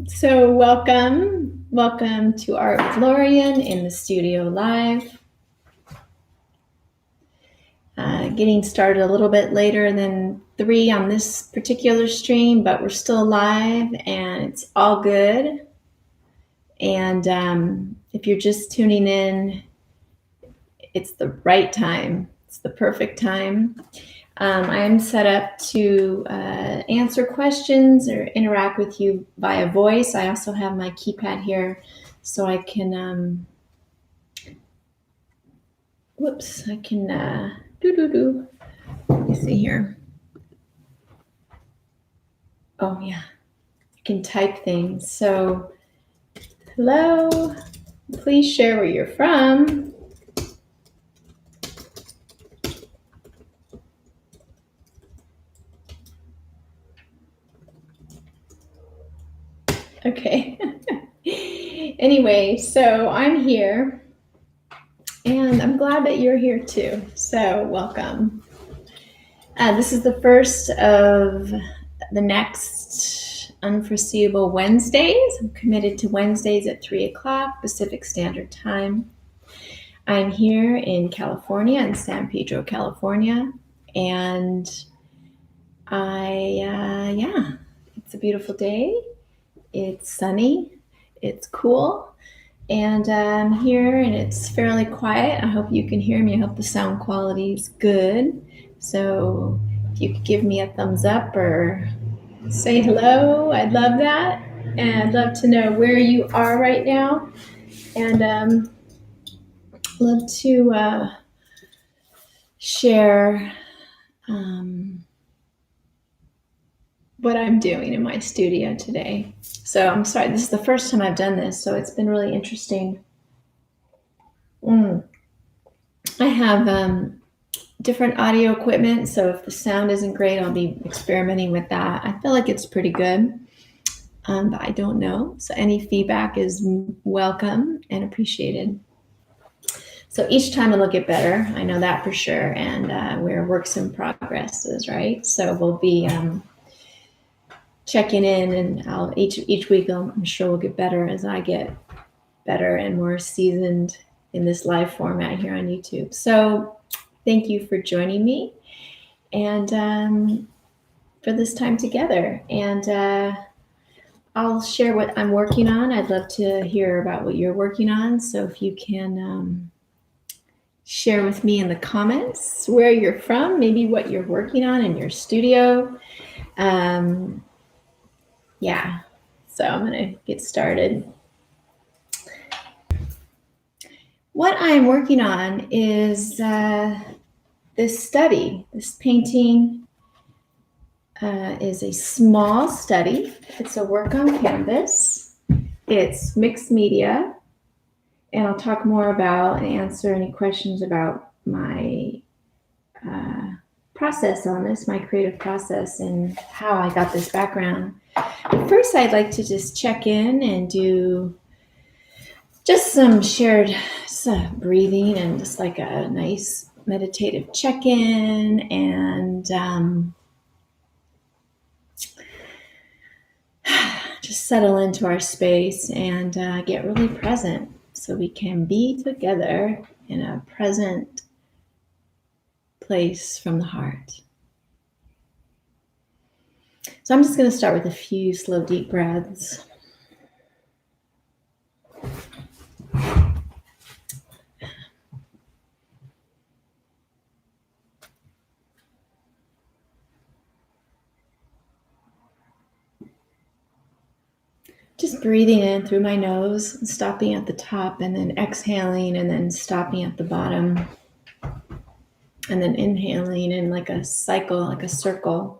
So welcome to Art with Lórien in the studio live. Getting started a little bit later than 3 on this particular stream, but we're still live and it's all good. And if you're just tuning in, it's the right time. It's the perfect time. I am set up to answer questions or interact with you via voice. I also have my keypad here so I can, let me see here. Oh yeah, I can type things. So, hello, please share where you're from. Okay. Anyway, so I'm here and I'm glad that you're here too. So welcome. This is the first of the next unforeseeable Wednesdays. I'm committed to Wednesdays at 3 o'clock Pacific Standard Time. I'm here in California, in San Pedro, California, and it's a beautiful day. It's sunny, it's cool, and I'm here and it's fairly quiet. I hope you can hear me. I hope the sound quality is good. So if you could give me a thumbs up or say hello, I'd love that. And I'd love to know where you are right now. And love to share what I'm doing in my studio today. So I'm sorry, this is the first time I've done this, so it's been really interesting. I have different audio equipment, so if the sound isn't great, I'll be experimenting with that. I feel like it's pretty good, but I don't know. So any feedback is welcome and appreciated. So each time it'll get better, I know that for sure, and we're works in progresses, right? So we'll be checking in, and each week I'm sure we'll get better as I get better and more seasoned in this live format here on YouTube. So thank you for joining me and for this time together. And I'll share what I'm working on. I'd love to hear about what you're working on. So if you can share with me in the comments where you're from, maybe what you're working on in your studio. Yeah, so I'm going to get started. What I'm working on is this study. This painting is a small study. It's a work on canvas. It's mixed media, and I'll talk more about and answer any questions about my process on this, my creative process, and how I got this background. But first, I'd like to just check in and do just some shared breathing and just like a nice meditative check-in, and just settle into our space and get really present so we can be together in a present place from the heart. So I'm just going to start with a few slow, deep breaths. Just breathing in through my nose, and stopping at the top, and then exhaling, and then stopping at the bottom, and then inhaling in like a cycle, like a circle.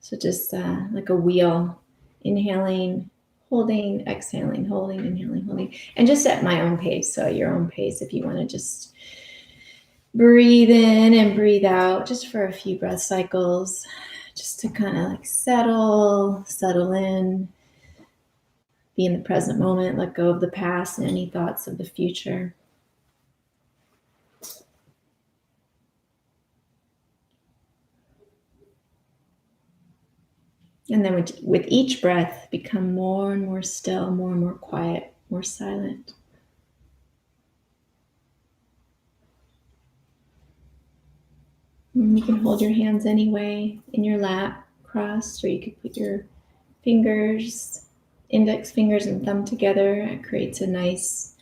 So just like a wheel, inhaling, holding, exhaling, holding, inhaling, holding, and just at my own pace. So at your own pace, if you want to just breathe in and breathe out just for a few breath cycles, just to kind of like settle in, be in the present moment, let go of the past and any thoughts of the future. And then with each breath, become more and more still, more and more quiet, more silent. And you can hold your hands anyway in your lap, crossed, or you could put your fingers, index fingers and thumb together. It creates a nice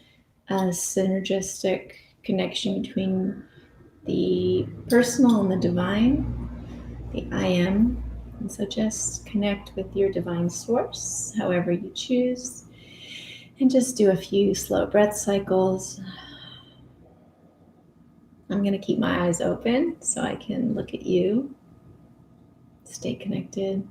synergistic connection between the personal and the divine, the I am. And so just connect with your divine source, however you choose, and just do a few slow breath cycles. I'm going to keep my eyes open so I can look at you, stay connected.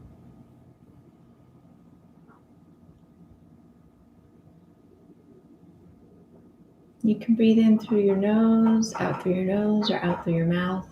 You can breathe in through your nose, out through your nose, or out through your mouth.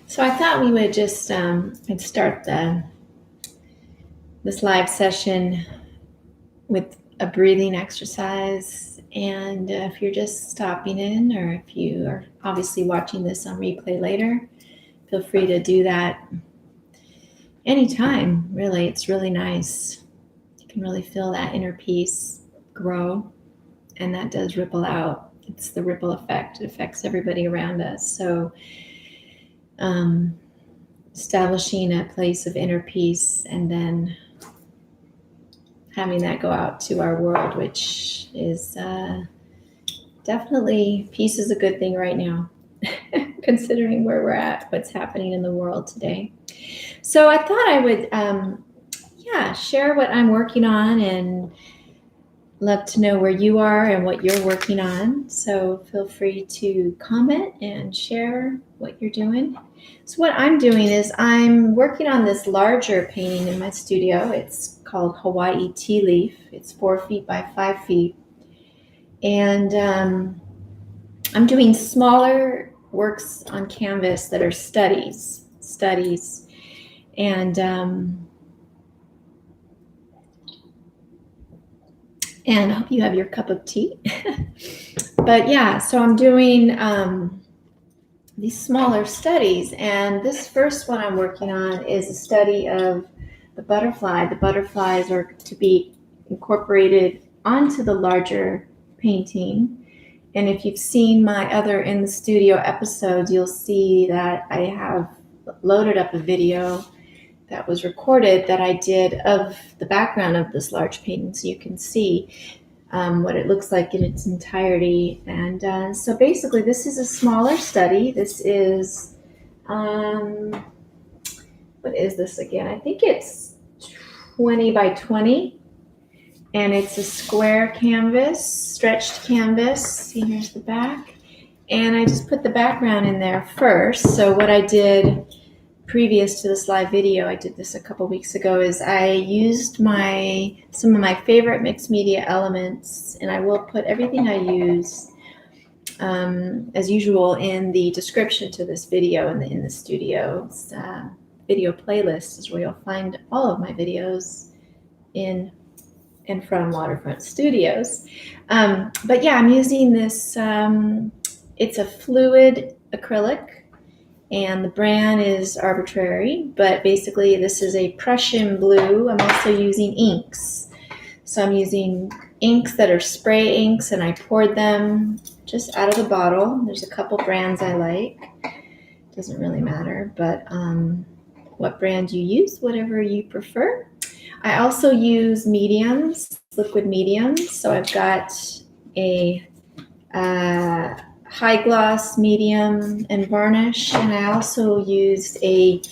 So I thought we would just I'd start this live session with a breathing exercise. And if you're just stopping in, or if you are obviously watching this on replay later, feel free to do that anytime, really. It's really nice. You can really feel that inner peace grow, and that does ripple out. It's the ripple effect. It affects everybody around us. So establishing a place of inner peace and then having that go out to our world, which is definitely, peace is a good thing right now, considering where we're at, what's happening in the world today. So I thought I would share what I'm working on, and love to know where you are and what you're working on. So feel free to comment and share what you're doing. So what I'm doing is I'm working on this larger painting in my studio. It's called Hawai'i Tea Leaf. It's 4 feet by 5 feet. And I'm doing smaller works on canvas that are studies. And I hope you have your cup of tea. But yeah, so I'm doing these smaller studies. And this first one I'm working on is a study of the butterfly. The butterflies are to be incorporated onto the larger painting. And if you've seen my other In the Studio episodes, you'll see that I have loaded up a video that was recorded that I did of the background of this large painting, so you can see what it looks like in its entirety. And so basically this is a smaller study. This is, what is this again? I think it's 20 by 20, and it's a square canvas, stretched canvas. See, here's the back. And I just put the background in there first. So what I did previous to this live video, I did this a couple weeks ago, is I used some of my favorite mixed media elements, and I will put everything I use as usual in the description to this video in the studio. Video playlist is where you'll find all of my videos in and from Waterfront Studios. But yeah, I'm using this, it's a fluid acrylic, and the brand is arbitrary, but basically this is a Prussian blue. I'm also using inks. So I'm using inks that are spray inks, and I poured them just out of the bottle. There's a couple brands I like. Doesn't really matter, but what brand you use, whatever you prefer. I also use mediums, liquid mediums. So I've got a high gloss medium and varnish, and I also used a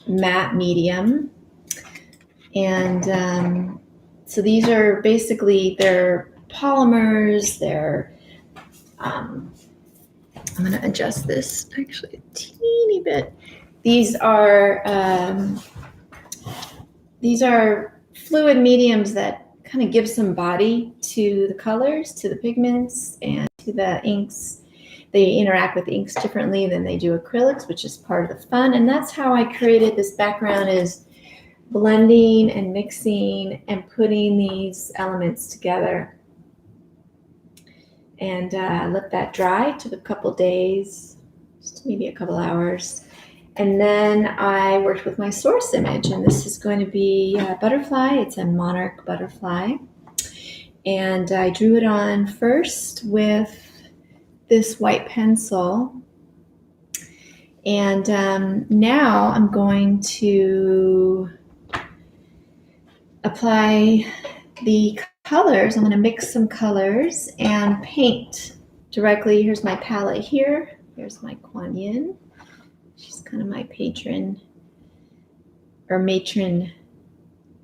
matte medium. And so these are basically, they're polymers, they're I'm going to adjust this actually a teeny bit. These are fluid mediums that kind of give some body to the colors, to the pigments, and to the inks. They interact with inks differently than they do acrylics, which is part of the fun. And that's how I created this background, is blending and mixing and putting these elements together. And let that dry. It took a couple days, just maybe a couple hours. And then I worked with my source image, and this is going to be a butterfly. It's a monarch butterfly. And I drew it on first with this white pencil. And now I'm going to apply the colors. I'm going to mix some colors and paint directly. Here's my palette here. Here's my Kuan Yin. She's kind of my patron or matron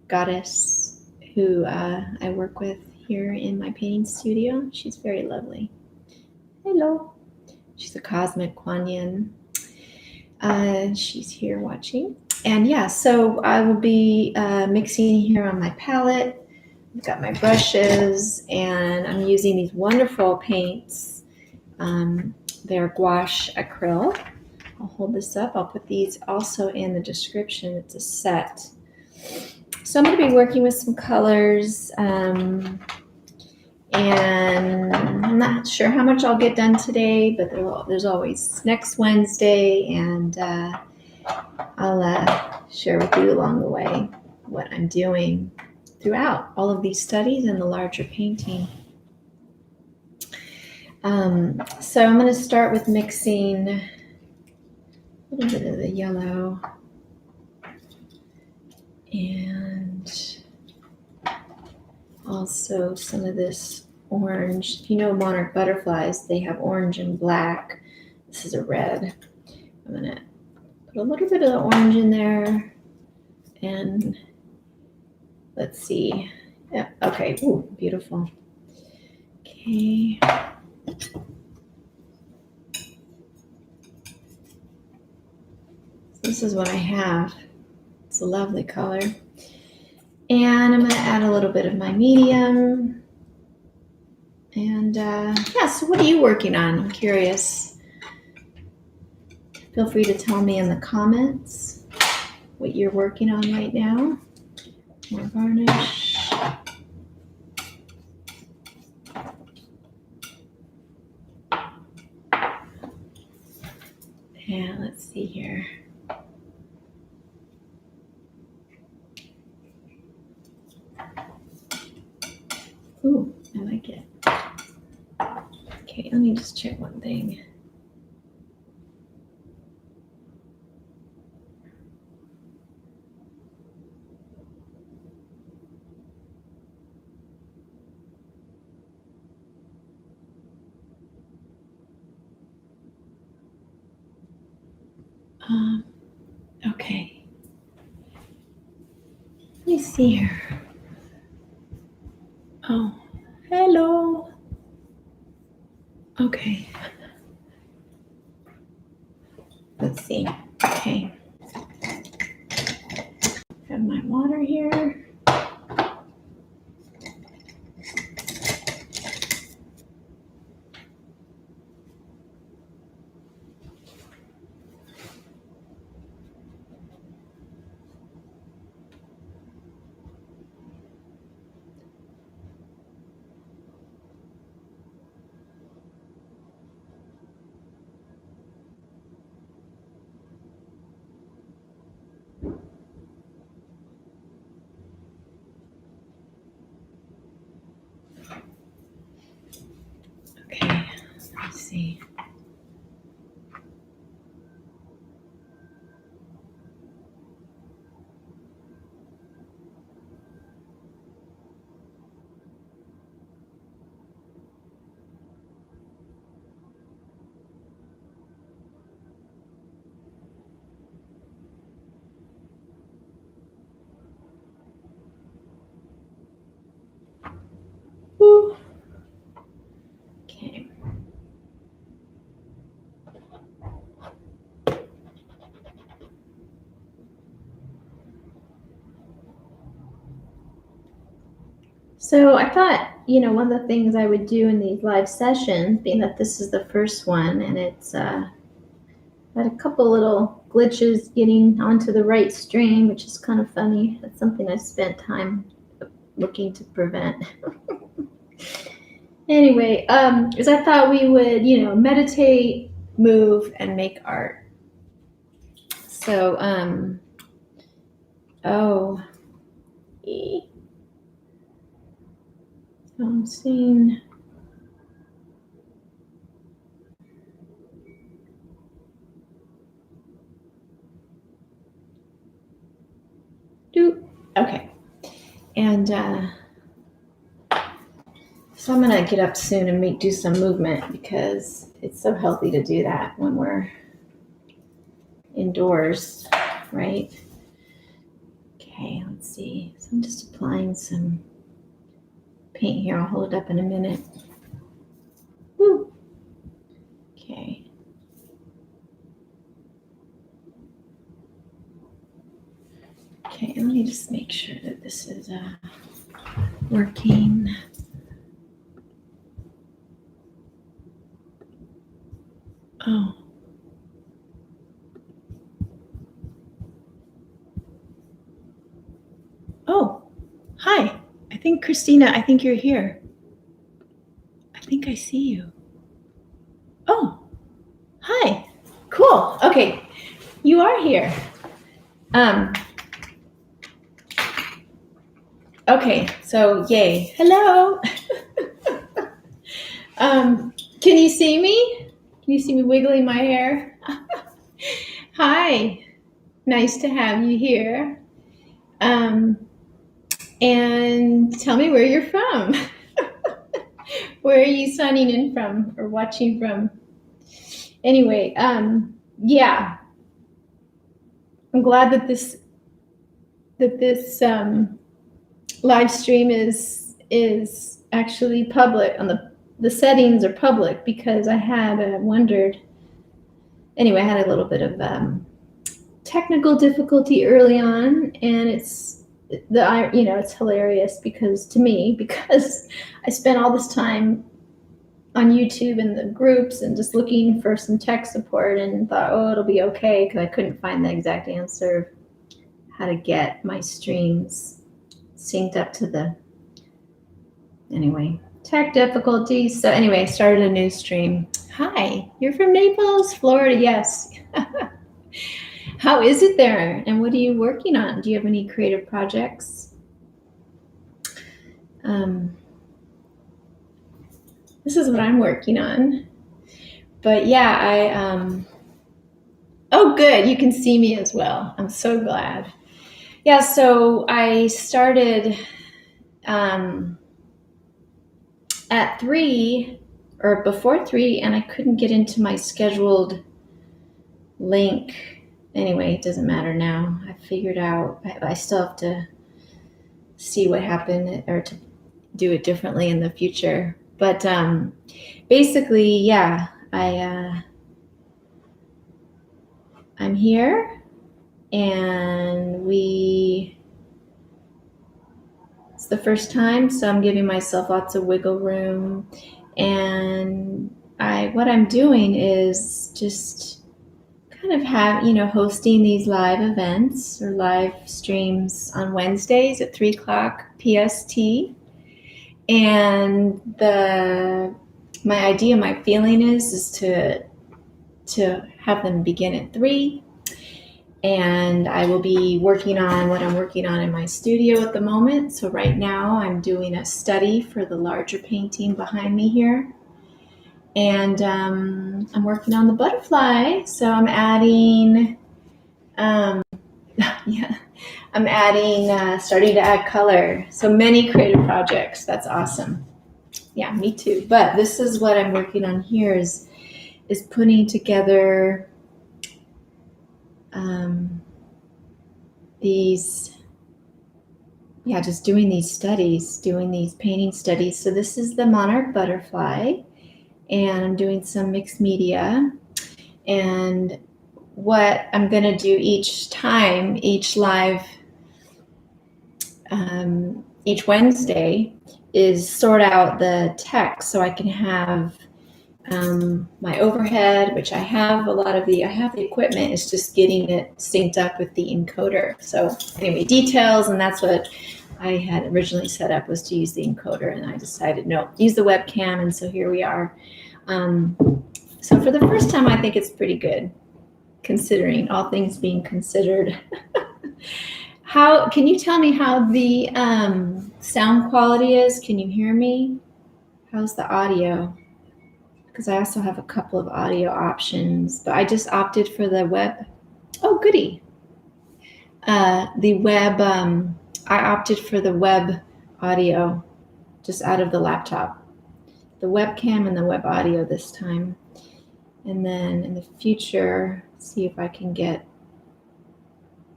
goddess who I work with here in my painting studio. She's very lovely. Hello. She's a cosmic Kuan Yin. She's here watching. And yeah, so I will be mixing here on my palette. I've got my brushes, and I'm using these wonderful paints. They're gouache acrylic. I'll hold this up. I'll put these also in the description. It's a set. So I'm going to be working with some colors, and I'm not sure how much I'll get done today, but there's always next Wednesday, and I'll share with you along the way what I'm doing throughout all of these studies and the larger painting. So I'm going to start with mixing a little bit of the yellow and also some of this orange. If you know monarch butterflies, they have orange and black. This is a red. I'm going to put a little bit of the orange in there, and let's see. Yeah, okay. Ooh, beautiful. Okay. This is what I have. It's a lovely color. And I'm going to add a little bit of my medium. And yeah, so what are you working on? I'm curious. Feel free to tell me in the comments what you're working on right now. More varnish. And let's see here. Ooh, I like it. Okay, let me just check one thing. Okay. Let me see here. Oh, hello. Okay. Let's see. Okay. Have my water here. So I thought, one of the things I would do in these live sessions, being that this is the first one, and it's had a couple little glitches getting onto the right stream, which is kind of funny. That's something I spent time looking to prevent. Anyway, is I thought we would, meditate, move, and make art. So, I'm seeing. Okay. And so I'm going to get up soon and do some movement because it's so healthy to do that when we're indoors, right? Okay, let's see. So I'm just applying some paint here. I'll hold it up in a minute. Woo. Okay. Okay, let me just make sure that this is working. Oh, hi. I think, Christina, I think you're here. I think I see you. Oh, hi. Cool. Okay, you are here. Okay, so yay. Hello. Can you see me? Can you see me wiggling my hair? Hi. Nice to have you here. And tell me where you're from. Where are you signing in from or watching from? Anyway, yeah. I'm glad that this live stream is actually public. On the settings are public because I had wondered. Anyway, I had a little bit of technical difficulty early on, and it's hilarious because I spent all this time on YouTube and the groups and just looking for some tech support and thought, oh, it'll be okay, because I couldn't find the exact answer of how to get my streams synced up to tech difficulties. So anyway, I started a new stream. Hi, you're from Naples, Florida. Yes. How is it there? And what are you working on? Do you have any creative projects? This is what I'm working on. But yeah, oh, good. You can see me as well. I'm so glad. Yeah, so I started at 3 or before 3, and I couldn't get into my scheduled link. Anyway, it doesn't matter now. I figured out I still have to see what happened or to do it differently in the future. But basically, yeah, I'm here, and it's the first time, so I'm giving myself lots of wiggle room. And what I'm doing is just kind of hosting these live events or live streams on Wednesdays at 3 o'clock PST. And my idea, my feeling is to have them begin at 3. And I will be working on what I'm working on in my studio at the moment. So right now I'm doing a study for the larger painting behind me here. And I'm working on the butterfly. So I'm adding, starting to add color. So many creative projects. That's awesome. Yeah, me too. But this is what I'm working on here is putting together just doing these studies, doing these painting studies. So this is the monarch butterfly, and I'm doing some mixed media. And what I'm going to do each live each Wednesday is sort out the text so I can have my overhead, which I have I have the equipment. It's just getting it synced up with the encoder. So anyway, details, and that's what I had originally set up, was to use the encoder, and I decided no, use the webcam, and so here we are. So for the first time, I think it's pretty good, considering all things being considered. How can you tell me how the sound quality is? Can you hear me? How's the audio? Because I also have a couple of audio options, but I just opted for the web. Oh, goody. The web, I opted for the web audio just out of the laptop. The webcam and the web audio this time. And then in the future, see if I can get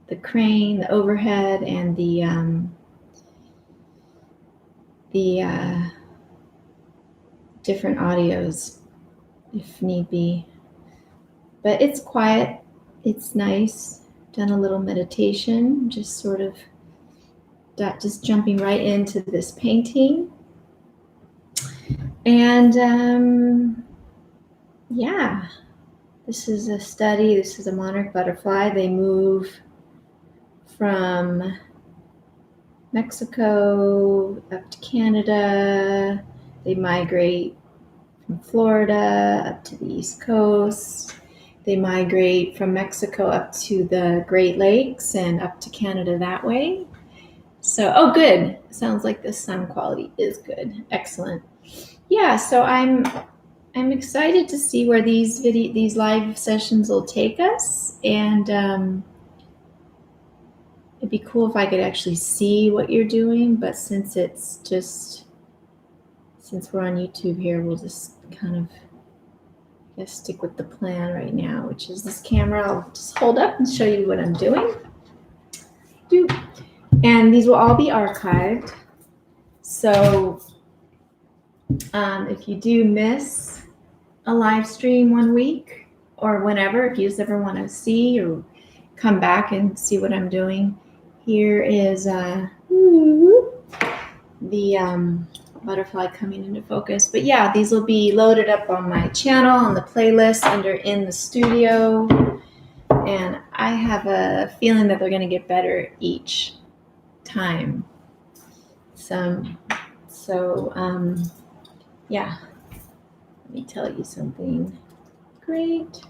the crane, the overhead, and the different audios if need be. But it's quiet, it's nice. Done a little meditation, just sort of just jumping right into this painting. And yeah, this is a study. This is a monarch butterfly. They move from Mexico up to Canada. They migrate from Florida up to the East Coast. They migrate from Mexico up to the Great Lakes and up to Canada that way. So, oh, good. Sounds like the sound quality is good. Excellent. Yeah, so I'm excited to see where these live sessions will take us, and it'd be cool if I could actually see what you're doing. But since we're on YouTube here, we'll just kind of stick with the plan right now, which is this camera. I'll just hold up and show you what I'm doing. And these will all be archived. So if you do miss a live stream one week or whenever, if you just ever want to see or come back and see what I'm doing, here is the butterfly coming into focus. But yeah, these will be loaded up on my channel on the playlist under In the Studio, and I have a feeling that they're going to get better each time. Yeah, let me tell you something great.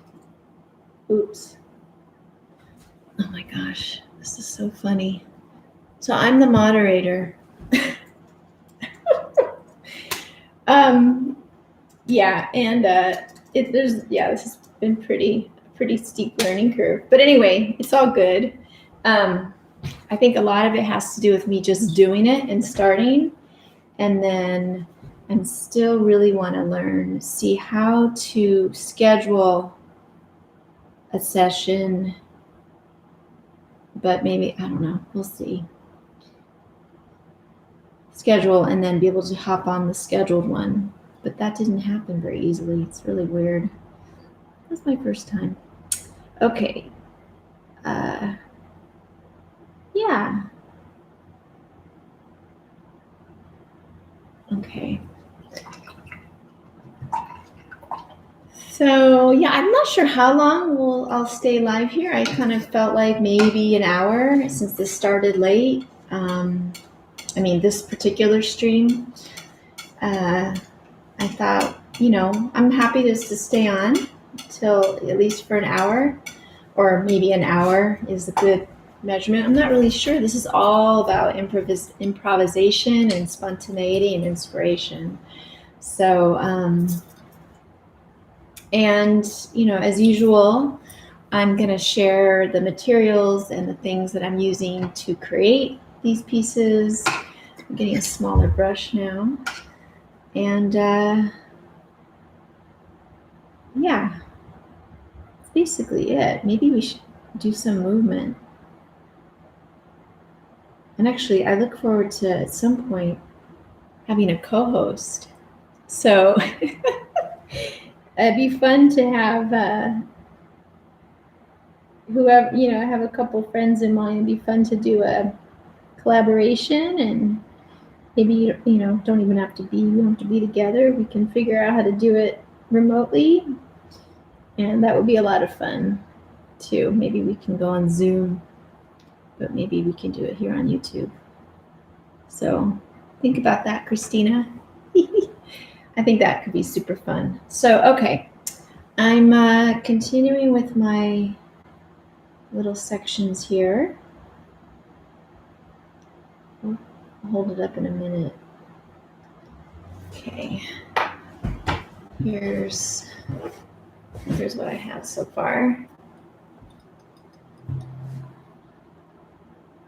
Oops. Oh my gosh, this is so funny. So I'm the moderator. Yeah, and this has been pretty steep learning curve. But anyway, it's all good. I think a lot of it has to do with me just doing it and starting, and then I still really want to see how to schedule a session, but maybe, I don't know, we'll see. Schedule and then be able to hop on the scheduled one. But that didn't happen very easily. It's really weird. That's my first time. Okay. Yeah. Okay. So yeah, I'm not sure how long I'll stay live here. I kind of felt like maybe an hour since this started late. This particular stream. I thought, I'm happy to stay on till at least for an hour, or maybe an hour is a good measurement. I'm not really sure. This is all about improvisation and spontaneity and inspiration. So, as usual, I'm going to share the materials and the things that I'm using to create these pieces. I'm getting a smaller brush now. And yeah, that's basically it. Maybe we should do some movement. And actually, I look forward to, at some point, having a co-host. So it'd be fun to have whoever, I have a couple friends in mind. It'd be fun to do a collaboration, and maybe you know, don't even have to be, we don't have to be together. We can figure out how to do it remotely, and that would be a lot of fun too. Maybe we can go on Zoom, but maybe we can do it here on YouTube. So think about that, Christina. I think that could be super fun. So, okay, I'm continuing with my little sections here. I'll hold it up in a minute. Okay, here's what I have so far.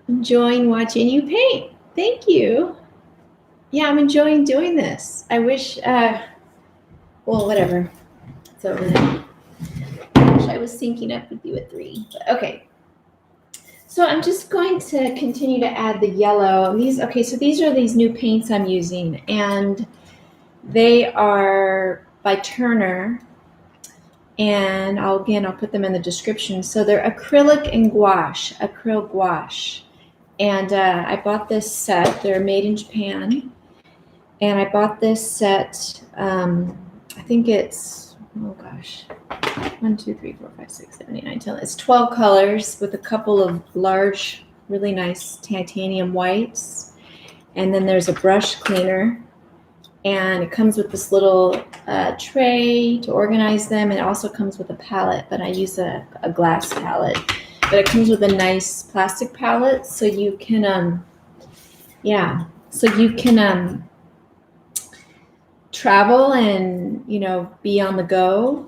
Enjoying watching you paint. Thank you. Yeah, I'm enjoying doing this. I wish, well, whatever. It's over there. I wish I was syncing up with you at 3. But okay. So I'm just going to continue to add the yellow. So these are these new paints I'm using, and they are by Turner, and I'll put them in the description. So they're acrylic and gouache, acrylic gouache. And I bought this set. They're made in Japan. And I bought this set, I think it's, 1, 2, 3, 4, 5, 6, 7, 8, 9, 10. It's 12 colors with a couple of large, really nice titanium whites. And then there's a brush cleaner. And it comes with this little tray to organize them. It also comes with a palette, but I use a glass palette. But it comes with a nice plastic palette, so you can, travel and, you know, be on the go.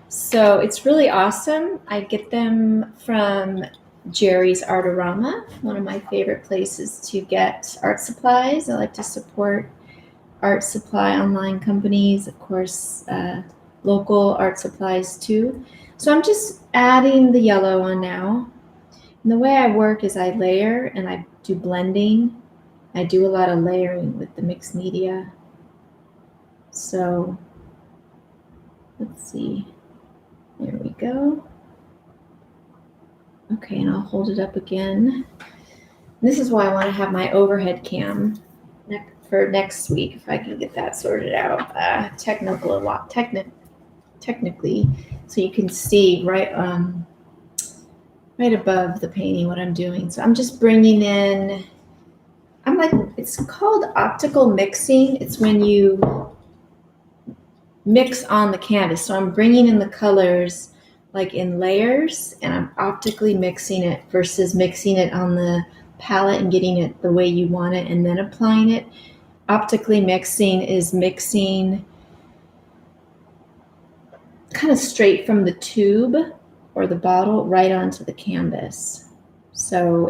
So it's really awesome. I get them from Jerry's Artorama, one of my favorite places to get art supplies. I like to support art supply online companies, of course, local art supplies too. So I'm just adding the yellow on now. And the way I work is I layer and I do blending. I do a lot of layering with the mixed media. So let's see. There we go. Okay, and I'll hold it up again. This is why I want to have my overhead cam for next week, if I can get that sorted out. Technically, so you can see right above the painting what I'm doing. So I'm just bringing in, it's called optical mixing. It's when you mix on the canvas. So I'm bringing in the colors like in layers, and I'm optically mixing it versus mixing it on the palette and getting it the way you want it and then applying it. Optically mixing is mixing kind of straight from the tube or the bottle right onto the canvas. So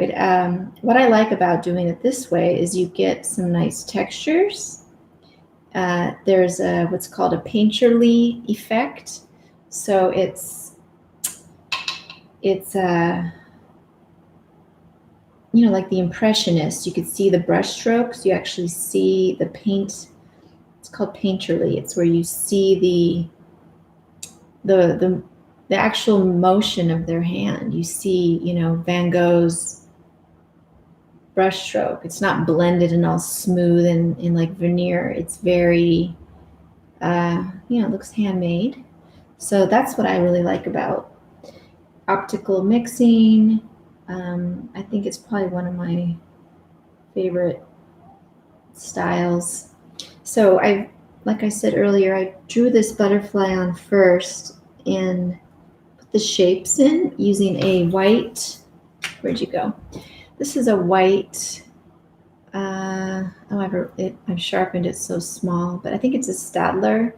what I like about doing it this way is you get some nice textures. There's what's called a painterly effect. So it's like the Impressionists. You could see the brush strokes. You actually see the paint. It's called painterly. It's where you see the actual motion of their hand. You see, Van Gogh's brush stroke. It's not blended and all smooth and like veneer. It's very, it looks handmade. So that's what I really like about optical mixing. I think it's probably one of my favorite styles. So like I said earlier, I drew this butterfly on first and put the shapes in using a white, where'd you go? This is a white, I've sharpened it so small, but I think it's a Staedtler,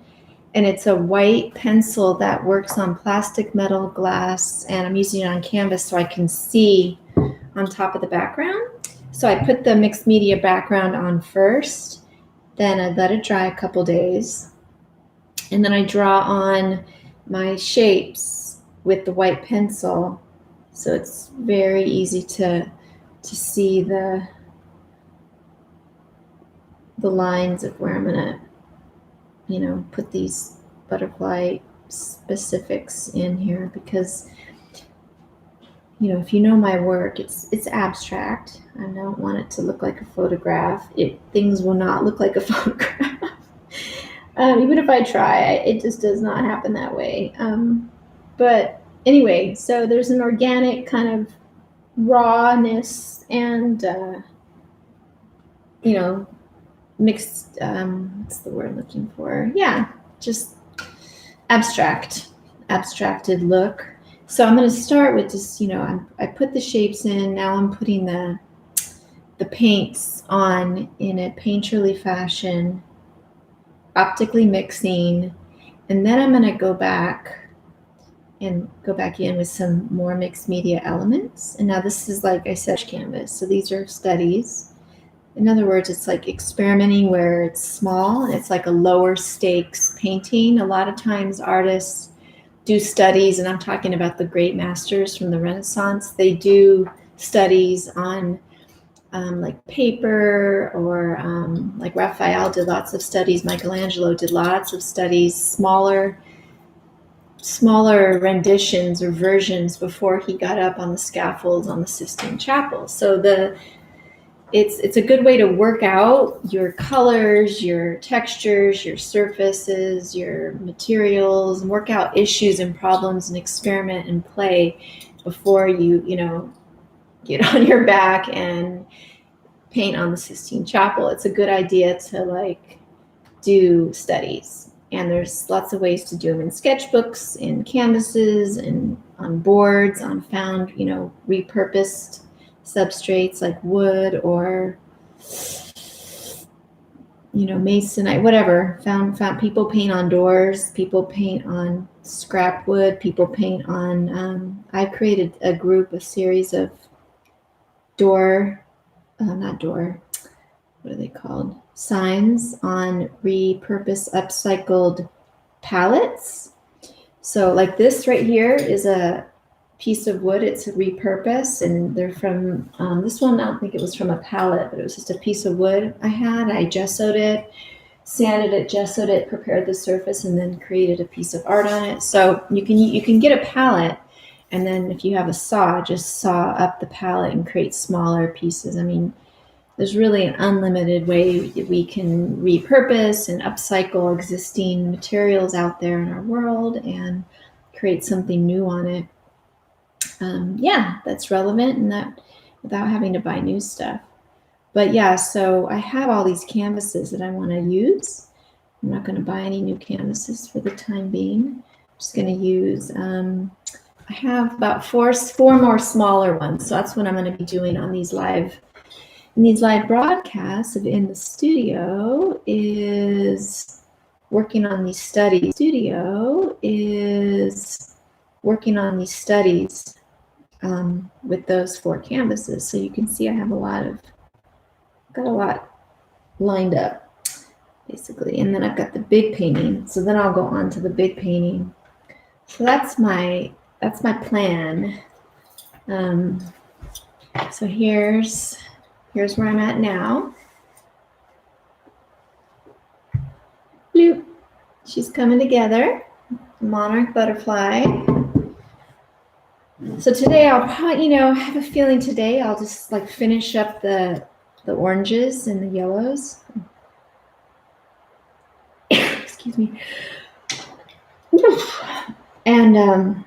and it's a white pencil that works on plastic, metal, glass, and I'm using it on canvas so I can see on top of the background. So I put the mixed media background on first, then I let it dry a couple days, and then I draw on my shapes with the white pencil. So it's very easy to see the lines of where I'm gonna, put these butterfly specifics in here, because if you know my work, it's abstract. I don't want it to look like a photograph. Things will not look like a photograph. Even if I try, it just does not happen that way. But anyway, so there's an organic kind of rawness and, mixed, what's the word I'm looking for? Yeah, just abstracted look. So I'm going to start with just, I put the shapes in. Now I'm putting the paints on in a painterly fashion, optically mixing, and then I'm going to go back in with some more mixed media elements. And now this is, like I said, canvas. So these are studies. In other words, it's like experimenting where it's small and it's like a lower stakes painting. A lot of times artists do studies, and I'm talking about the great masters from the Renaissance. They do studies on like paper, or like Raphael did lots of studies. Michelangelo did lots of studies, smaller renditions or versions before he got up on the scaffolds on the Sistine Chapel. So it's a good way to work out your colors, your textures, your surfaces, your materials, and work out issues and problems and experiment and play before you get on your back and paint on the Sistine Chapel. It's a good idea to like do studies. And there's lots of ways to do them in sketchbooks, in canvases, and on boards, on found, repurposed substrates like wood or, masonite, whatever. Found people paint on doors, people paint on scrap wood, people paint on, I've created a series of what are they called? Signs on repurposed, upcycled pallets. So like this right here is a piece of wood. It's repurposed, and they're from, this one, I don't think it was from a pallet, but it was just a piece of wood I had. I gessoed it, sanded it, gessoed it, prepared the surface, and then created a piece of art on it. So you can get a pallet, and then if you have a saw, just saw up the pallet and create smaller pieces. I mean, there's really an unlimited way that we can repurpose and upcycle existing materials out there in our world and create something new on it. That's relevant, and that without having to buy new stuff. But yeah, so I have all these canvases that I want to use. I'm not going to buy any new canvases for the time being. I'm just going to use, I have about four more smaller ones. So that's what I'm going to be doing on these live broadcasts of In the Studio, is working on these studies. With those 4 canvases. So you can see I have got a lot lined up, basically. And then I've got the big painting. So then I'll go on to the big painting. So that's my plan. So here's where I'm at now. Bloop. She's coming together. Monarch butterfly. So today I'll probably, I have a feeling today I'll just like finish up the oranges and the yellows. Excuse me. And I'm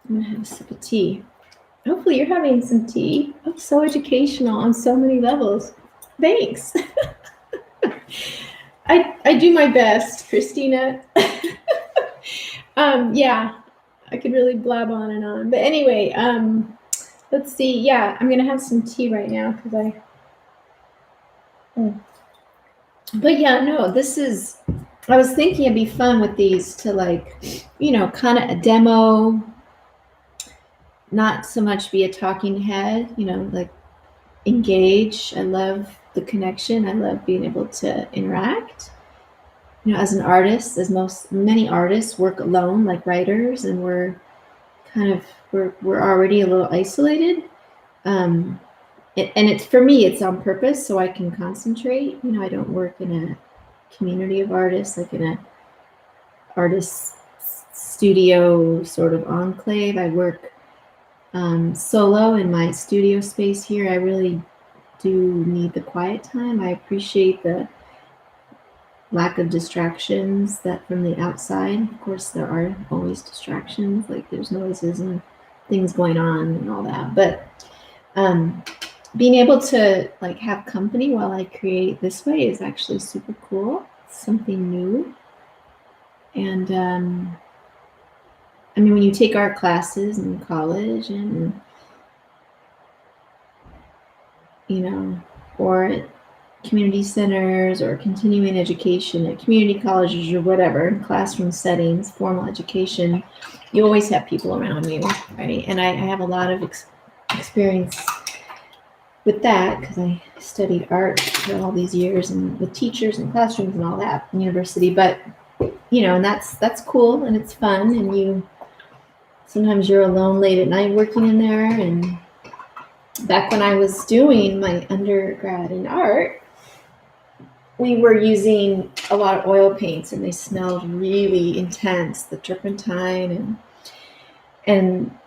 gonna have a sip of tea. Hopefully you're having some tea. Oh, so educational on so many levels. Thanks. I do my best, Christina. I could really blab on and on. But anyway, let's see. Yeah, I'm gonna have some tea right now because But yeah, no, I was thinking it'd be fun with these to like, kind of a demo, not so much be a talking head, like engage. I love the connection. I love being able to interact. As an artist, many artists work alone, like writers, and we're already a little isolated. And it's, for me, it's on purpose so I can concentrate. I don't work in a community of artists, like in a artist studio sort of enclave. I work solo in my studio space here. I really do need the quiet time. I appreciate the lack of distractions that from the outside. Of course, there are always distractions, like there's noises and things going on and all that. But being able to like have company while I create this way is actually super cool. It's something new. And I mean, when you take art classes in college and, or at community centers or continuing education at community colleges or whatever, classroom settings, formal education, you always have people around you, right? And I have a lot of experience with that because I studied art for all these years and with teachers and classrooms and all that in university. But, and that's cool and it's fun. And sometimes you're alone late at night working in there. And back when I was doing my undergrad in art, we were using a lot of oil paints and they smelled really intense, the turpentine. And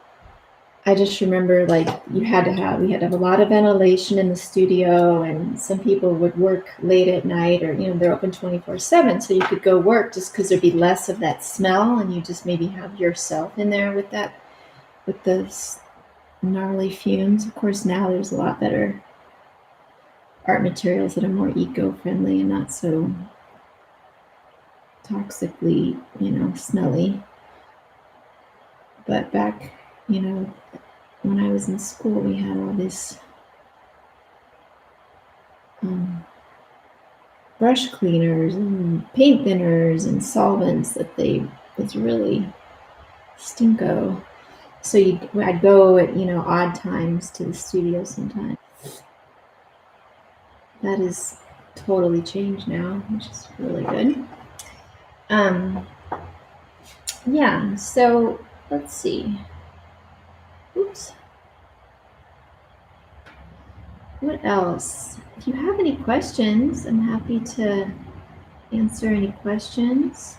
I just remember we had to have a lot of ventilation in the studio, and some people would work late at night or, they're open 24/7. So you could go work just because there'd be less of that smell and you just maybe have yourself in there with the gnarly fumes. Of course, now there's a lot better art materials that are more eco-friendly and not so toxically, smelly. But back, when I was in school, we had all this brush cleaners and paint thinners and solvents that was really stinko. So I'd go at, odd times to the studio sometimes. That is totally changed now, which is really good. Yeah, so let's see. Oops. What else? If you have any questions, I'm happy to answer any questions.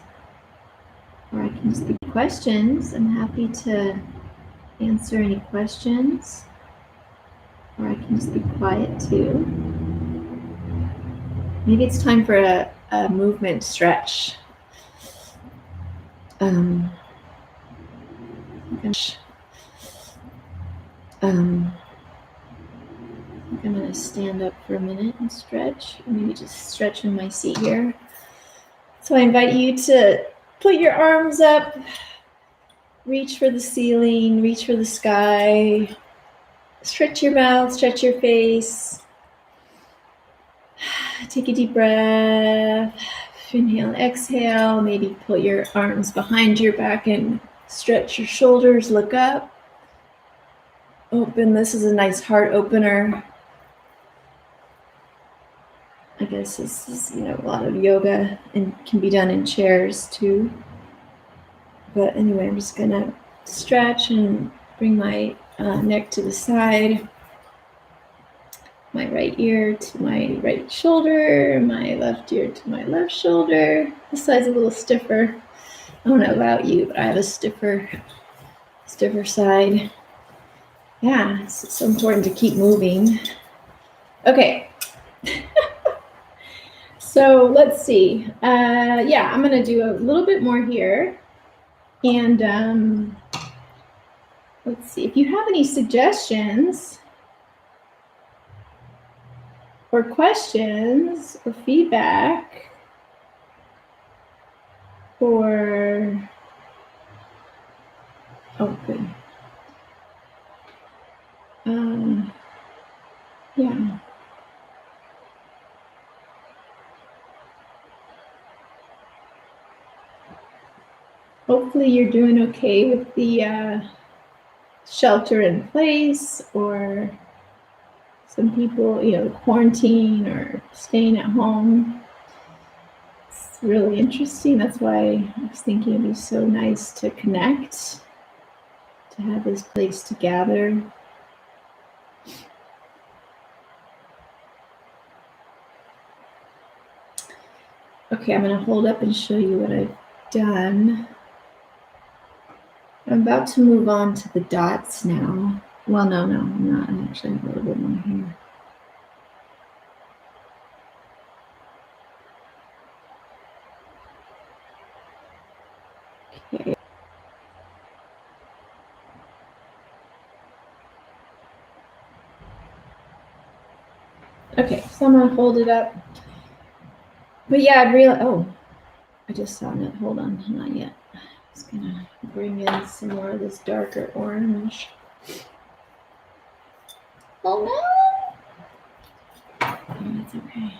Or I can just be questions. I'm happy to answer any questions. Or I can just be quiet too. Maybe it's time for a movement stretch. I'm going to stand up for a minute and stretch. Maybe just stretch in my seat here. So I invite you to put your arms up, reach for the ceiling, reach for the sky, stretch your mouth, stretch your face. Take a deep breath. Inhale and exhale. Maybe put your arms behind your back and stretch your shoulders. Look up. Open. This is a nice heart opener. I guess this is, a lot of yoga and can be done in chairs too. But anyway, I'm just going to stretch and bring my neck to the side. My right ear to my right shoulder, my left ear to my left shoulder. This side's a little stiffer. I don't know about you, but I have a stiffer side. Yeah, it's so important to keep moving. Okay. So let's see. I'm going to do a little bit more here. And let's see. If you have any suggestions or questions or feedback or good. Yeah. Hopefully you're doing okay with the shelter in place, or some people, quarantine or staying at home. It's really interesting. That's why I was thinking it'd be so nice to connect, to have this place to gather. Okay, I'm going to hold up and show you what I've done. I'm about to move on to the dots now. Well, no, I'm not. I actually have a little bit more here. Okay. Okay, so I'm gonna hold it up. But yeah, I realized, oh, I just saw it. Hold on, not yet. I'm just gonna bring in some more of this darker orange. Oh no! That's okay.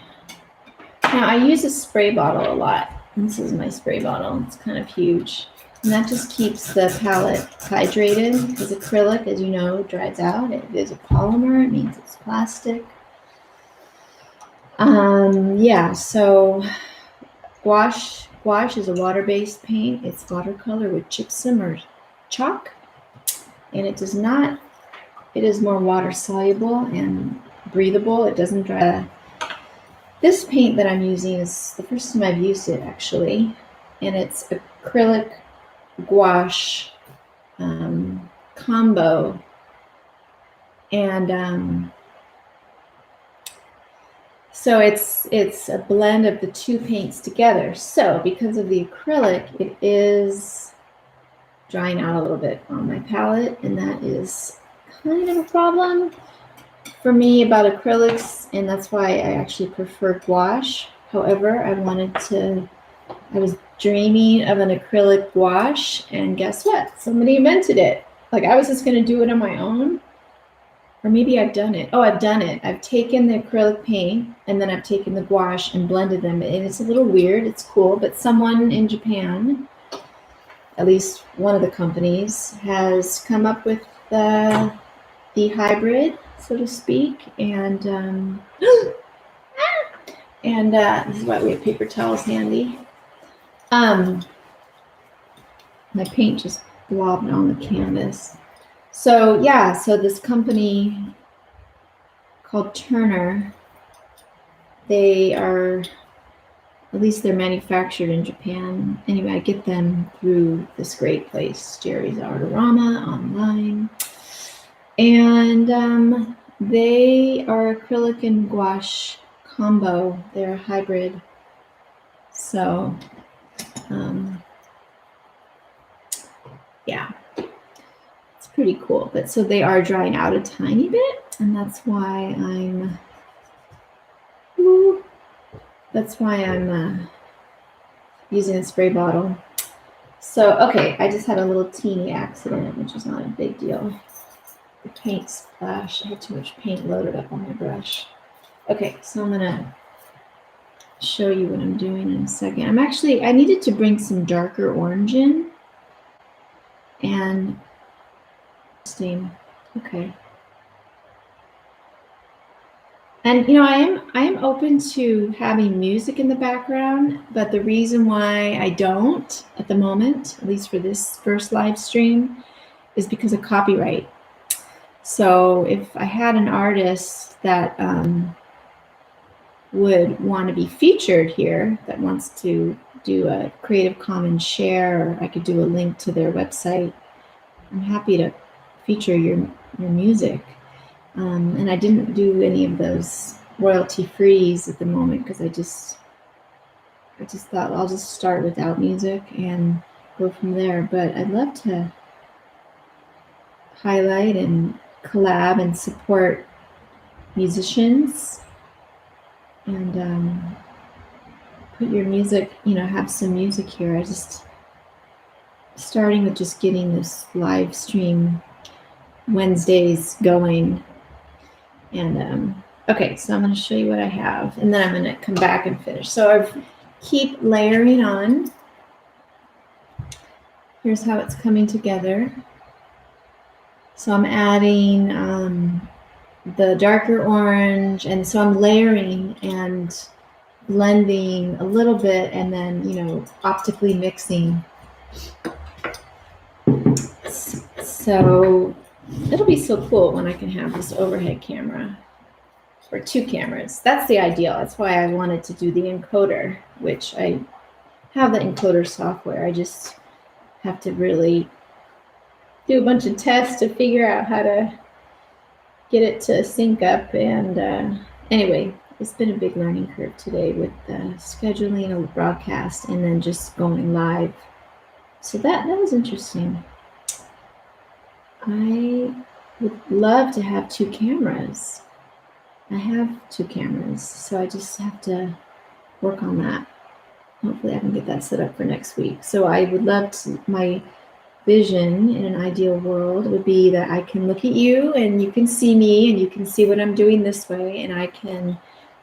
Now I use a spray bottle a lot. This is my spray bottle. It's kind of huge. And that just keeps the palette hydrated because acrylic, as you know, dries out. If it's a polymer, it means it's plastic. Yeah, so gouache is a water-based paint. It's watercolor with gypsum or chalk. And it is more water soluble and breathable. It doesn't dry. This paint that I'm using is the first time I've used it actually. And it's acrylic gouache combo. And so it's a blend of the two paints together. So because of the acrylic, it is drying out a little bit on my palette, and that is kind of a problem for me about acrylics, and that's why I actually prefer gouache. However, I was dreaming of an acrylic gouache, and guess what? Somebody invented it. Like I was just going to do it on my own. Or maybe I've done it. Oh, I've done it. I've taken the acrylic paint and then I've taken the gouache and blended them. And it's a little weird. It's cool. But someone in Japan, at least one of the companies, has come up with the hybrid, so to speak. And this is why we have paper towels handy. My paint just blobbed on the canvas. So yeah, so this company called Turner, they are, at least they're manufactured in Japan. Anyway, I get them through this great place, Jerry's Artorama online. And they are acrylic and gouache combo. They're a hybrid. So, yeah. Pretty cool. But so they are drying out a tiny bit, and that's why I'm using a spray bottle. So okay, I just had a little teeny accident, which is not a big deal. The paint splash. I had too much paint loaded up on my brush. Okay, so I'm gonna show you what I'm doing in a second. I needed to bring some darker orange in, and okay. And I am open to having music in the background, but the reason why I don't at the moment, at least for this first live stream, is because of copyright. So if I had an artist that would want to be featured here, that wants to do a Creative Commons share, or I could do a link to their website, I'm happy to feature your music. And I didn't do any of those royalty frees at the moment because I just thought I'll just start without music and go from there. But I'd love to highlight and collab and support musicians and put your music, have some music here. Starting with just getting this live stream Wednesdays going. And okay, so I'm going to show you what I have, and then I'm going to come back and finish. So I keep layering on. Here's how it's coming together. So I'm adding the darker orange, and so I'm layering and blending a little bit, and then optically mixing. So it'll be so cool when I can have this overhead camera or two cameras. That's the ideal. That's why I wanted to do the encoder, which I have the encoder software. I just have to really do a bunch of tests to figure out how to get it to sync up. And anyway, it's been a big learning curve today with scheduling a broadcast and then just going live. So that was interesting. I would love to have 2 cameras. I have 2 cameras, so I just have to work on that. Hopefully I can get that set up for next week. So I would love to, my vision in an ideal world would be that I can look at you and you can see me and you can see what I'm doing this way, and I can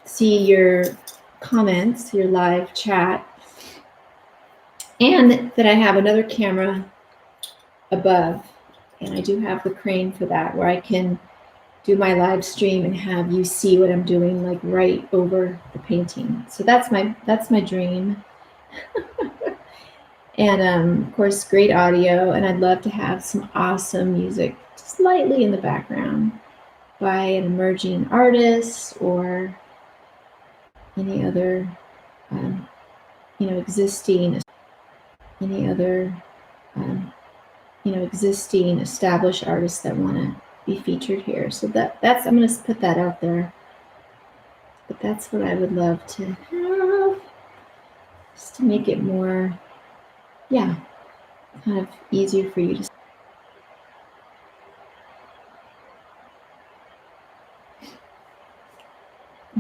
see your comments, your live chat, and that I have another camera above, and I do have the crane for that, where I can do my live stream and have you see what I'm doing, like right over the painting. So that's my dream. And of course, great audio, and I'd love to have some awesome music slightly in the background by an emerging artist or any other, existing established artists that want to be featured here. So that's I'm going to put that out there. But that's what I would love to have, just to make it more, kind of easier for you to.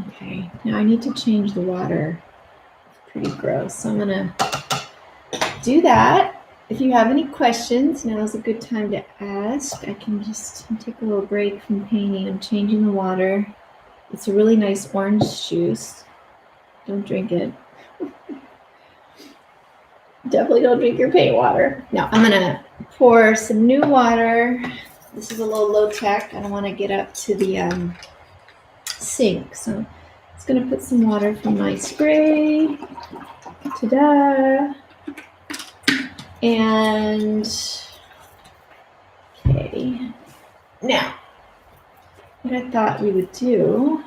Okay, now I need to change the water. It's pretty gross, so I'm gonna do that. If you have any questions, now is a good time to ask. I can just take a little break from painting. I'm changing the water. It's a really nice orange juice. Don't drink it. Definitely don't drink your paint water. Now I'm gonna pour some new water. This is a little low tech. I don't want to get up to the sink, so I'm just gonna put some water from my spray. Ta-da! And okay, now what I thought we would do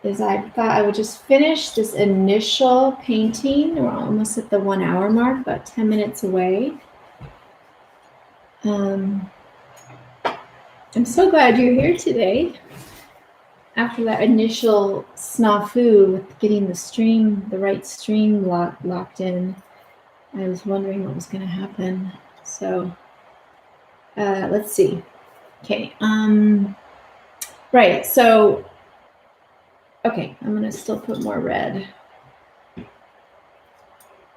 is I thought I would just finish this initial painting. We're almost at the 1 hour mark, about 10 minutes away. I'm so glad you're here today. After that initial snafu with getting the right stream locked in, I was wondering what was going to happen. So let's see. Okay. Right. So, okay, I'm going to still put more red.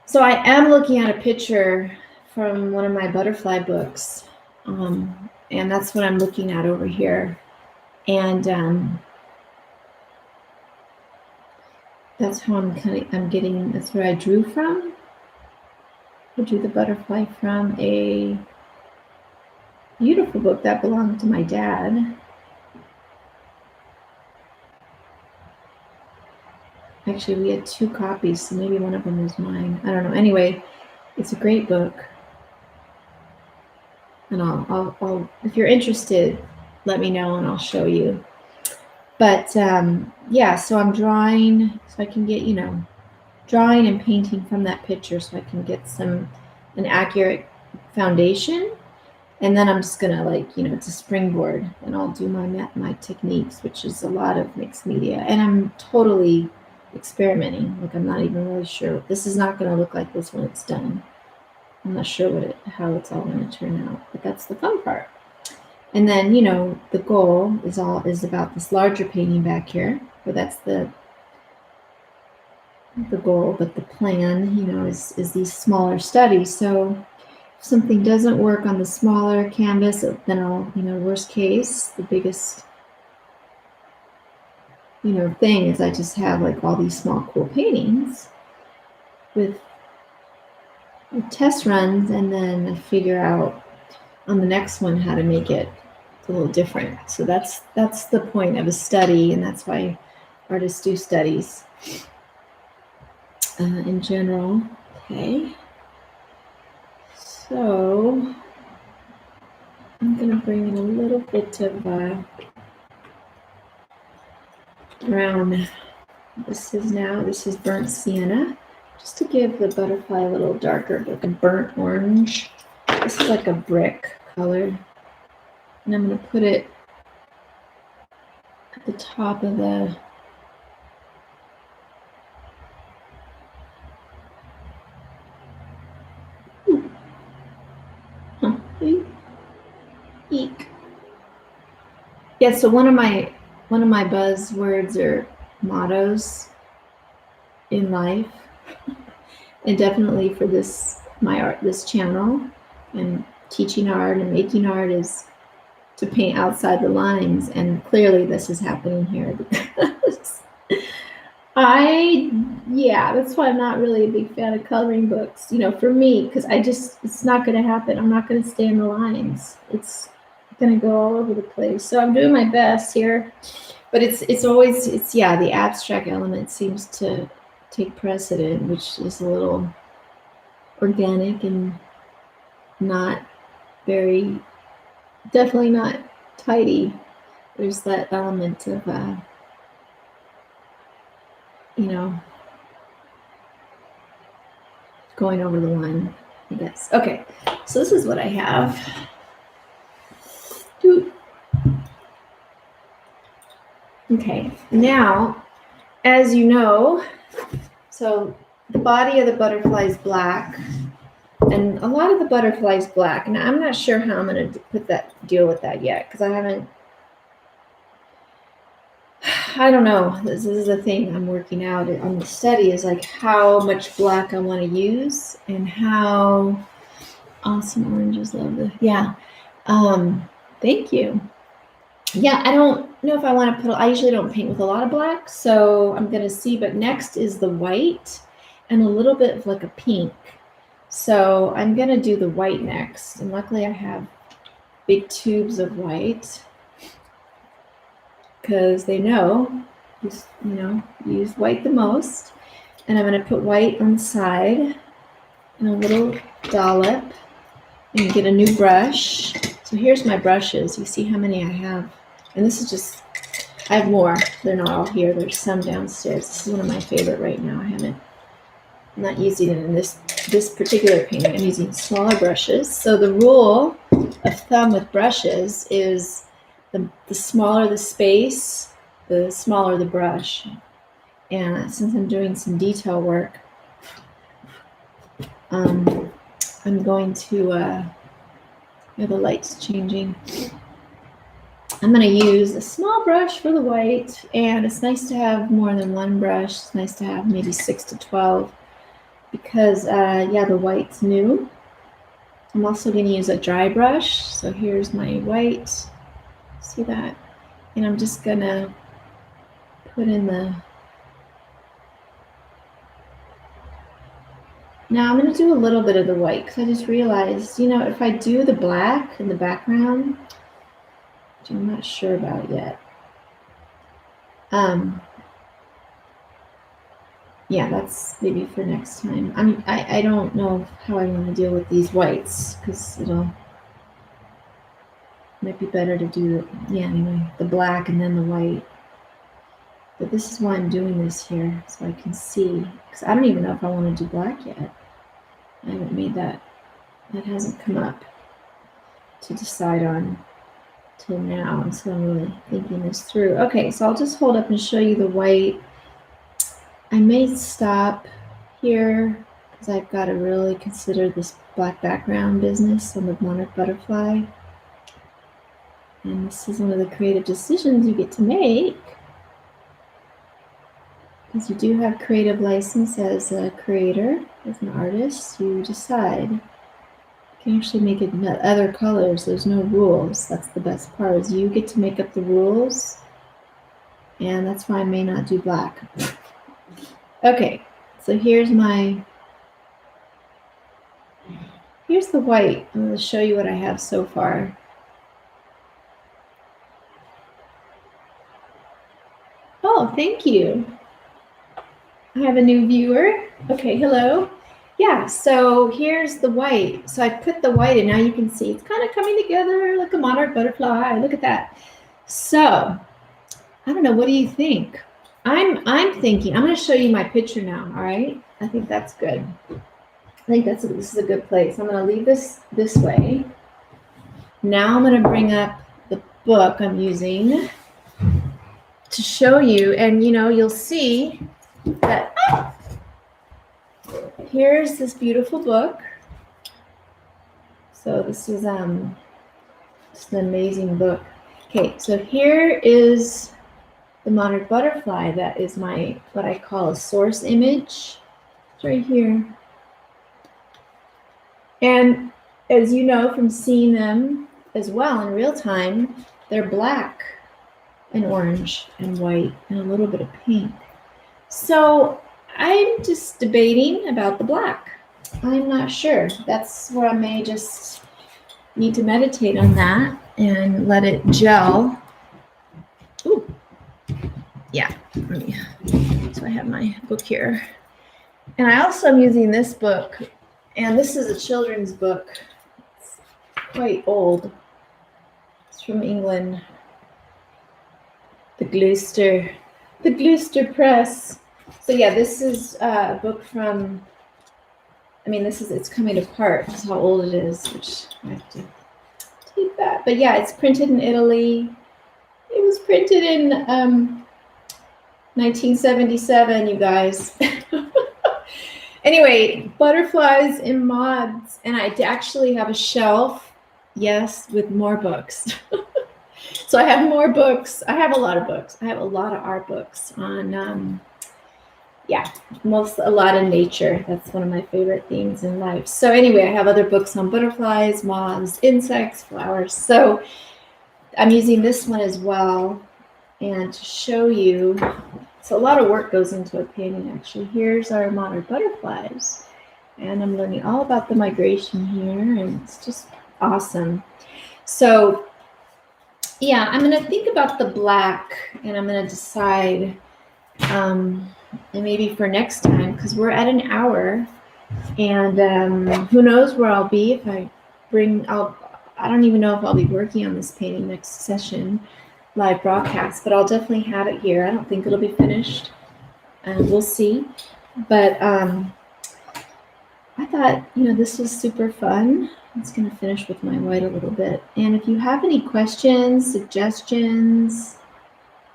So I am looking at a picture from one of my butterfly books. And that's what I'm looking at over here. And that's how that's where I drew from. I drew the butterfly from a beautiful book that belonged to my dad. Actually, we had 2 copies, so maybe one of them was mine. I don't know. Anyway, it's a great book. And I'll if you're interested, let me know and I'll show you. But yeah, so I'm drawing so I can get, drawing and painting from that picture so I can get an accurate foundation. And then I'm just gonna it's a springboard, and I'll do my techniques, which is a lot of mixed media. And I'm totally experimenting. I'm not even really sure. This is not gonna look like this when it's done. I'm not sure how it's all gonna turn out, but that's the fun part. And then, the goal is about this larger painting back here. But that's the goal, but the plan, is these smaller studies. So if something doesn't work on the smaller canvas, then I'll, worst case, the biggest, thing is I just have all these small cool paintings with test runs, and then I figure out on the next one how to make it a little different. So that's the point of a study, and that's why artists do studies in general. Okay, so I'm going to bring in a little bit of brown. This is burnt sienna, just to give the butterfly a little darker, like a burnt orange. This is like a brick color. And I'm going to put it at the top of the eek. Yeah, so one of my buzzwords or mottos in life, and definitely for this channel and teaching art and making art, is to paint outside the lines, and clearly this is happening here because that's why I'm not really a big fan of coloring books, for me, because it's not going to happen. I'm not going to stay in the lines. It's going to go all over the place. So I'm doing my best here, but it's always the abstract element seems to take precedent, which is a little organic and not very, definitely not tidy. There's that element of going over the line, I guess. Okay, so this is what I have. Okay, now, as you know, so the body of the butterfly is black, and a lot of the butterfly is black. Now, I'm not sure how I'm going to deal with that yet, because I don't know. This is the thing I'm working out on the study, is like how much black I want to use and how awesome oranges. Love this. Yeah. Thank you. Yeah, I don't know if I want to I usually don't paint with a lot of black, so I'm going to see. But next is the white and a little bit of like a pink. So I'm going to do the white next. And luckily I have big tubes of white, because they know, use white the most. And I'm going to put white on the side and a little dollop and get a new brush. So here's my brushes. You see how many I have. And this is just, I have more. They're not all here. There's some downstairs. This is one of my favorite right now. I'm not using it in this particular painting. I'm using smaller brushes. So the rule of thumb with brushes is the smaller the space, the smaller the brush. And since I'm doing some detail work, I'm going to, the light's changing. I'm going to use a small brush for the white, and it's nice to have more than one brush. It's nice to have maybe 6 to 12, because, the white's new. I'm also going to use a dry brush. So here's my white. See that? And I'm just going to put in Now I'm going to do a little bit of the white, because I just realized, if I do the black in the background, which I'm not sure about yet. That's maybe for next time. I don't know how I want to deal with these whites, because might be better to do the black and then the white. But this is why I'm doing this here, so I can see, because I don't even know if I want to do black yet. I haven't made that hasn't come up to decide on till now, and so I'm really thinking this through. Okay, so I'll just hold up and show you the white. I may stop here, because I've got to really consider this black background business on the monarch butterfly. And this is one of the creative decisions you get to make, because you do have creative license as a creator, as an artist. You decide. You can actually make it other colors. There's no rules. That's the best part, is you get to make up the rules. And that's why I may not do black. Okay, so here's the white. I'm going to show you what I have so far. Oh, thank you. I have a new viewer. Okay, hello. Yeah, so here's the white. So I put the white in. Now you can see it's kind of coming together like a monarch butterfly. Look at that. So I don't know. What do you think? I'm thinking. I'm going to show you my picture now. All right. I think that's good. I think this is a good place. I'm going to leave this way. Now I'm going to bring up the book I'm using to show you, and you'll see that here's this beautiful book. So this is just an amazing book. Okay, so here is the monarch butterfly. That is what I call a source image. It's right here. And as you know from seeing them as well in real time, they're black and orange and white and a little bit of pink. So I'm just debating about the black. I'm not sure. That's where I may just need to meditate on that and let it gel. Ooh. Yeah. So I have my book here. And I also am using this book. And this is a children's book. It's quite old. It's from England. The Gloucester Press. So yeah, this is a book from, it's coming apart. This is how old it is, which I have to take that. But yeah, it's printed in Italy. It was printed in 1977, you guys. Anyway, butterflies and moths. And I actually have a shelf, yes, with more books. So I have more books. I have a lot of books. I have a lot of art books on, a lot of nature. That's one of my favorite things in life. So anyway, I have other books on butterflies, moths, insects, flowers. So I'm using this one as well. And to show you, so a lot of work goes into a painting, actually. Here's our monarch butterflies. And I'm learning all about the migration here, and it's just awesome. So yeah, I'm going to think about the black, and I'm going to decide, and maybe for next time, because we're at an hour, and who knows where I'll be if I I don't even know if I'll be working on this painting next session, live broadcast, but I'll definitely have it here. I don't think it'll be finished. We'll see. But I thought, this was super fun. I'm just going to finish with my white a little bit. And if you have any questions, suggestions,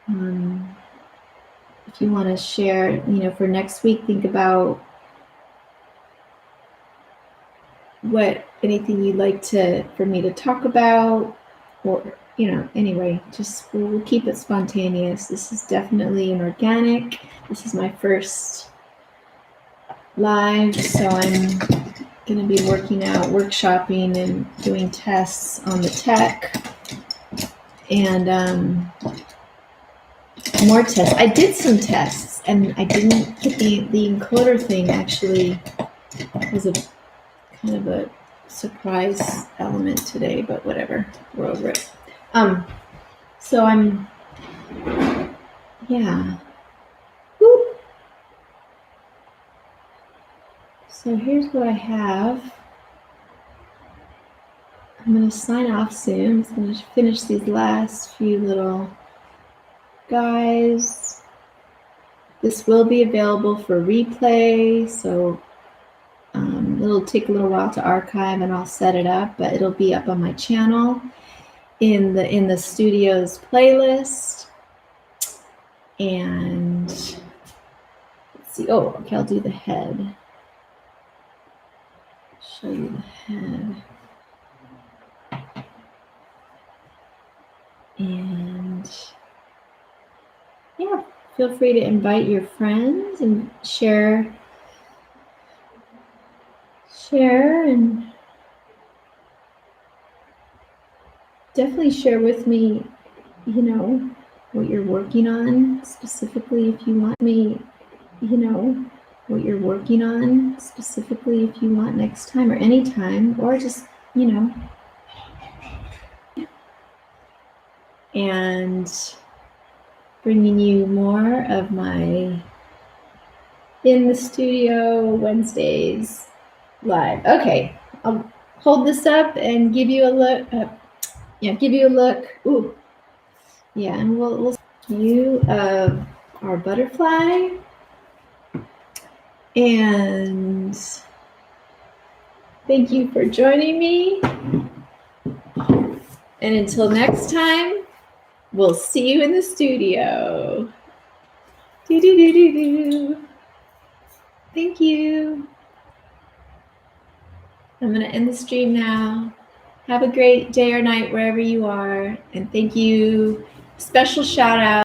if you want to share, for next week, think about anything you'd like for me to talk about, or anyway, just we'll keep it spontaneous. This is definitely an organic. This is my first live, so I'm going to be workshopping and doing tests on the tech, and more tests. I did some tests, and I didn't get the encoder thing. Actually, was a kind of a surprise element today, but whatever, we're over it. So I'm, yeah. Whoop. So here's what I have. I'm going to sign off soon. I'm just going to finish these last few little guys. This will be available for replay, so it'll take a little while to archive, and I'll set it up, but it'll be up on my channel in the studio's playlist. And let's see. Oh, okay, I'll do the head. Show you the head. And yeah, feel free to invite your friends and share, and definitely share with me, what you're working on specifically, if you want me, what you're working on specifically, if you want next time or anytime, or just, and bringing you more of my in the studio Wednesdays live. Okay, I'll hold this up and give you a look. Ooh, yeah, and we'll view of our butterfly, and thank you for joining me. And until next time, we'll see you in the studio. Do-do-do-do-do. Thank you. I'm going to end the stream now. Have a great day or night wherever you are. And thank you. Special shout out